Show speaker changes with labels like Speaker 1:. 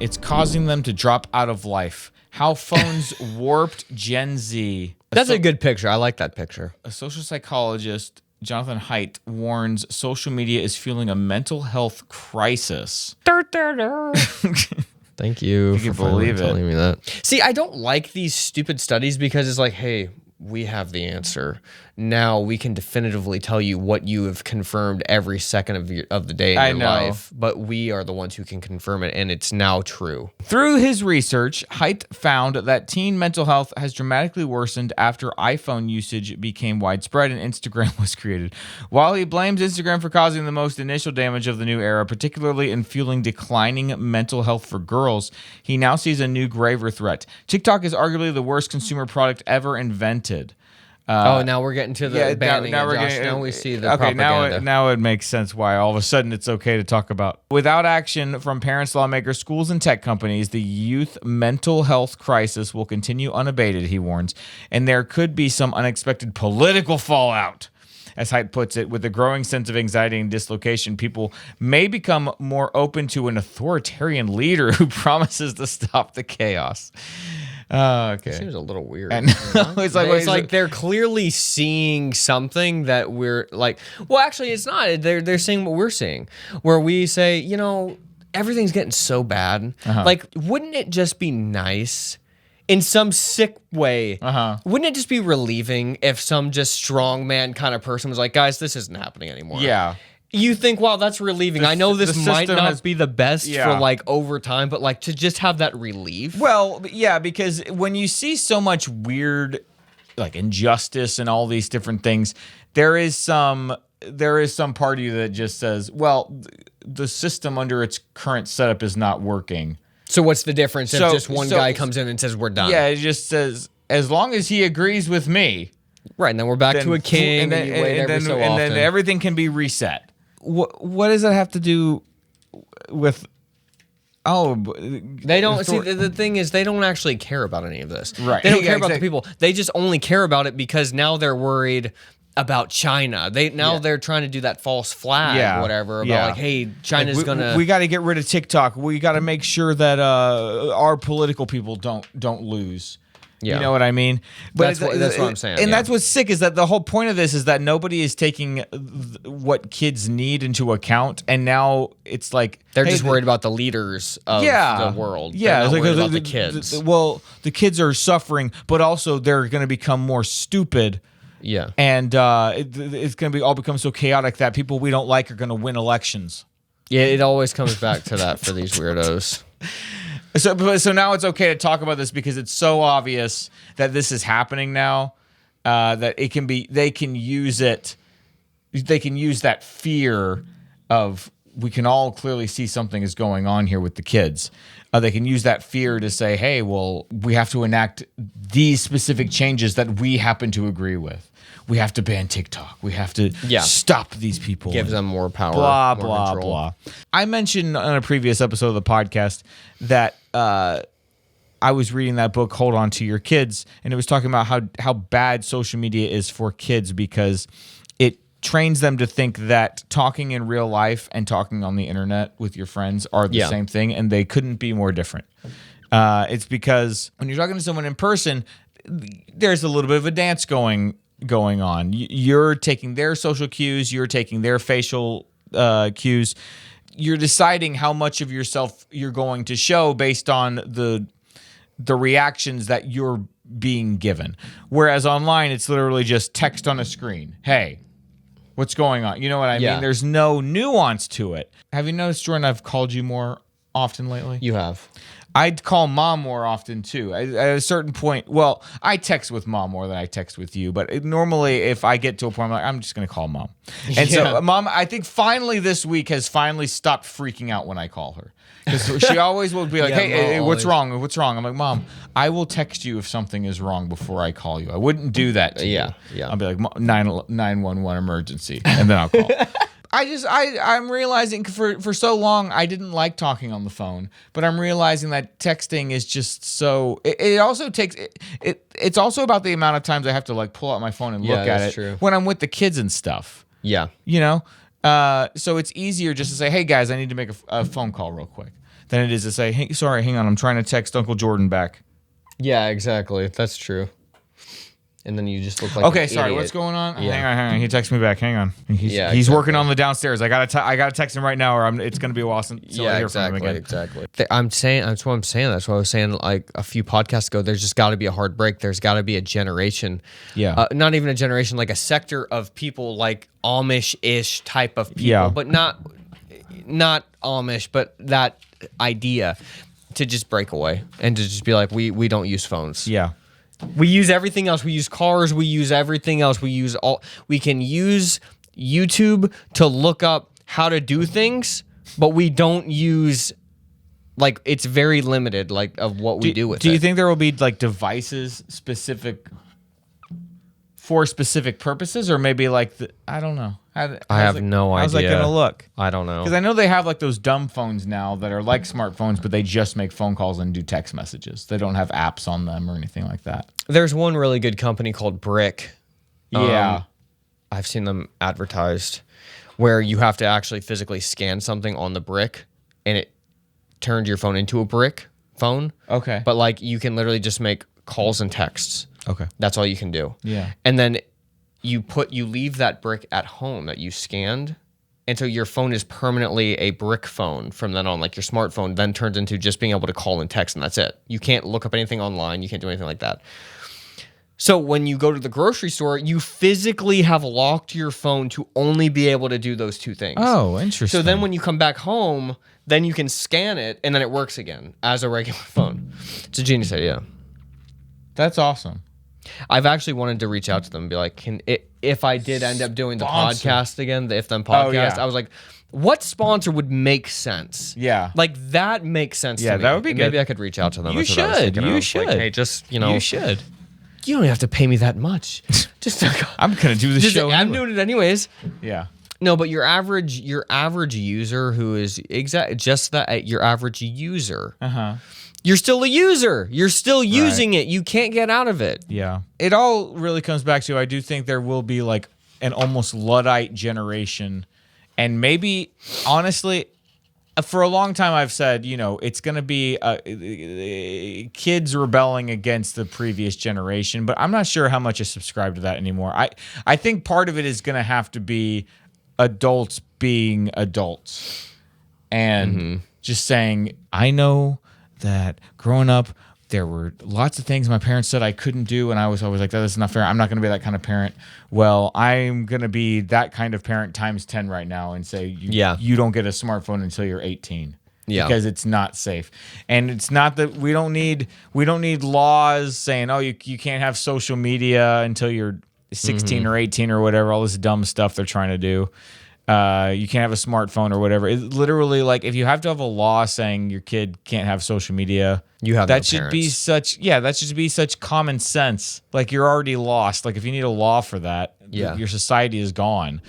Speaker 1: It's causing them to drop out of life. How phones warped Gen Z.
Speaker 2: That's a good picture. I like that picture.
Speaker 1: A social psychologist, Jonathan Haidt, warns social media is fueling a mental health crisis.
Speaker 2: Thank you for
Speaker 1: believe it.
Speaker 2: telling me that. See, I don't like these stupid studies because it's like, hey, we have the answer. Now we can definitively tell you what you have confirmed every second of the day in your life. But we are the ones who can confirm it, and it's now true.
Speaker 1: Through his research, Haidt found that teen mental health has dramatically worsened after iPhone usage became widespread and Instagram was created. While he blames Instagram for causing the most initial damage of the new era, particularly in fueling declining mental health for girls, he now sees a new graver threat. TikTok is arguably the worst consumer product ever invented.
Speaker 2: Now we're getting to the banning.
Speaker 1: Now
Speaker 2: Now we see the propaganda.
Speaker 1: Now it makes sense why all of a sudden it's okay to talk about. Without action from parents, lawmakers, schools, and tech companies, the youth mental health crisis will continue unabated, he warns, and there could be some unexpected political fallout. As Haidt puts it, with a growing sense of anxiety and dislocation, people may become more open to an authoritarian leader who promises to stop the chaos. Okay.
Speaker 2: It seems a little weird.
Speaker 1: It's
Speaker 2: like they're clearly seeing something that we're like. Well, actually, it's not. They're seeing what we're seeing, where we say, everything's getting so bad. Like, wouldn't it just be nice, in some sick way? Wouldn't it just be relieving if some just strongman kind of person was like, guys, this isn't happening anymore?
Speaker 1: Yeah.
Speaker 2: You think, wow, that's relieving. I know this might not be the best for over time, but to just have that relief.
Speaker 1: Well, yeah, because when you see so much weird, injustice and all these different things, there is some part of you that just says, well, the system under its current setup is not working.
Speaker 2: So what's the difference if just one guy comes in and says we're done?
Speaker 1: Yeah, it just says, as long as he agrees with me.
Speaker 2: Right, and then we're back to a king, and you wait every so often.
Speaker 1: And then everything can be reset. What does that have to do with?
Speaker 2: They don't see. The thing is, they don't actually care about any of this.
Speaker 1: Right.
Speaker 2: They don't care about the people. They just only care about it because now they're worried about China. They're trying to do that false flag, or whatever. About hey, China's gonna.
Speaker 1: We got to get rid of TikTok. We got to make sure that our political people don't lose. Yeah. You know what I mean?
Speaker 2: But that's what I'm saying.
Speaker 1: And that's what's sick is that the whole point of this is that nobody is taking what kids need into account. And now it's like...
Speaker 2: They're just worried about the leaders of the world.
Speaker 1: Yeah.
Speaker 2: They're not worried about the kids.
Speaker 1: The kids are suffering, but also they're going to become more stupid.
Speaker 2: Yeah.
Speaker 1: And it's going to all become so chaotic that people we don't like are going to win elections.
Speaker 2: Yeah, it always comes back to that for these weirdos.
Speaker 1: So now it's okay to talk about this because it's so obvious that this is happening now, that they can use it. They can use that fear of, we can all clearly see something is going on here with the kids. They can use that fear to say, hey, well, we have to enact these specific changes that we happen to agree with. We have to ban TikTok. We have to stop these people.
Speaker 2: Give them more power.
Speaker 1: Blah,
Speaker 2: more
Speaker 1: blah,
Speaker 2: control.
Speaker 1: blah. I mentioned on a previous episode of the podcast that I was reading that book, Hold On to Your Kids, and it was talking about how bad social media is for kids because it trains them to think that talking in real life and talking on the internet with your friends are the same thing, and they couldn't be more different. It's because when you're talking to someone in person, there's a little bit of a dance going on. You're taking their social cues, you're taking their facial cues. You're deciding how much of yourself you're going to show based on the reactions that you're being given. Whereas online, it's literally just text on a screen. Hey, what's going on? You know what I mean? There's no nuance to it. Have you noticed, Jordan, I've called you more often lately?
Speaker 2: You have.
Speaker 1: I'd call mom more often too. At a certain point, well, I text with mom more than I text with you. But normally, if I get to a point, I'm just going to call mom. And so, mom, I think finally this week has finally stopped freaking out when I call her. Because she always will be like, hey, what's wrong? What's wrong? I'm like, Mom, I will text you if something is wrong before I call you. I wouldn't do that to you.
Speaker 2: Yeah.
Speaker 1: I'll be like, 911 emergency. And then I'll call. I'm realizing for so long I didn't like talking on the phone, but I'm realizing that texting is just so. It also takes it's also about the amount of times I have to pull out my phone and look at it when I'm with the kids and stuff.
Speaker 2: Yeah,
Speaker 1: you know. So it's easier just to say, hey guys, I need to make a phone call real quick. than it is to say, hey, sorry, hang on, I'm trying to text Uncle Jordan back.
Speaker 2: Yeah, exactly. That's true. And then you just look like
Speaker 1: Okay,
Speaker 2: an
Speaker 1: sorry,
Speaker 2: idiot.
Speaker 1: what's going on?
Speaker 2: Yeah.
Speaker 1: Hang on. He texted me back. Hang on. He's
Speaker 2: exactly.
Speaker 1: working on the downstairs. I gotta text him right now, or it's gonna be a while until I hear from him again.
Speaker 2: Exactly. I'm saying that's what I'm saying. That's what I was saying like a few podcasts ago. There's just got to be a hard break. There's got to be a generation.
Speaker 1: Yeah.
Speaker 2: Not even a generation, like a sector of people, like Amish-ish type of people,
Speaker 1: Yeah.
Speaker 2: but not Amish, but that idea to just break away and to just be like, we don't use phones.
Speaker 1: Yeah.
Speaker 2: We use everything else. We use cars. We use everything else. We can use YouTube to look up how to do things, but we don't use, like, it's very limited, like, of what we do with it.
Speaker 1: Do you think there will be like devices for specific purposes, or maybe like I don't know.
Speaker 2: I have no idea.
Speaker 1: How's that gonna look?
Speaker 2: I don't know.
Speaker 1: Because I know they have like those dumb phones now that are like smartphones, but they just make phone calls and do text messages. They don't have apps on them or anything like that.
Speaker 2: There's one really good company called Brick.
Speaker 1: Yeah.
Speaker 2: I've seen them advertised where you have to actually physically scan something on the brick and it turned your phone into a brick phone.
Speaker 1: Okay.
Speaker 2: But like you can literally just make calls and texts.
Speaker 1: Okay.
Speaker 2: That's all you can do.
Speaker 1: Yeah.
Speaker 2: And then you leave that brick at home that you scanned. And so your phone is permanently a brick phone from then on. Like your smartphone then turns into just being able to call and text, and that's it. You can't look up anything online. You can't do anything like that. So when you go to the grocery store, you physically have locked your phone to only be able to do those two things.
Speaker 1: Oh, interesting.
Speaker 2: So then when you come back home, then you can scan it, and then it works again as a regular phone. It's a genius idea.
Speaker 1: That's awesome.
Speaker 2: I've actually wanted to reach out to them and be like, if I did end up doing the
Speaker 1: Sponsor.
Speaker 2: podcast again, the If Then podcast,
Speaker 1: Oh, yeah.
Speaker 2: I was like, what sponsor would make sense?
Speaker 1: Yeah.
Speaker 2: Like that makes sense
Speaker 1: Yeah,
Speaker 2: to me.
Speaker 1: that would be
Speaker 2: And
Speaker 1: good.
Speaker 2: Maybe I could reach out to them.
Speaker 1: You
Speaker 2: That's what I was
Speaker 1: should.
Speaker 2: thinking.
Speaker 1: You
Speaker 2: I was
Speaker 1: should.
Speaker 2: Like, hey, just, you
Speaker 1: should.
Speaker 2: You don't have to pay me that much. Just
Speaker 1: I'm gonna do the show.
Speaker 2: I'm
Speaker 1: anyway.
Speaker 2: doing it anyways.
Speaker 1: Yeah.
Speaker 2: No, but your average user who is your average user.
Speaker 1: Uh-huh.
Speaker 2: You're still a user. You're still using it. You can't get out of it.
Speaker 1: Yeah. It all really comes back to, I do think there will be like an almost Luddite generation. And maybe, honestly, for a long time I've said, it's going to be kids rebelling against the previous generation. But I'm not sure how much I subscribe to that anymore. I think part of it is going to have to be adults being adults. And just saying, I know that growing up, there were lots of things my parents said I couldn't do, and I was always like, that's not fair. I'm not going to be that kind of parent. Well, I'm going to be that kind of parent times 10 right now and say, you don't get a smartphone until you're 18.
Speaker 2: Yeah.
Speaker 1: Because it's not safe. And it's not that we don't need laws saying, you can't have social media until you're 16 or 18 or whatever, all this dumb stuff they're trying to do. You can't have a smartphone or whatever. It's literally like if you have to have a law saying your kid can't have social media, that should be such common sense. Like you're already lost. Like if you need a law for that, your society is gone.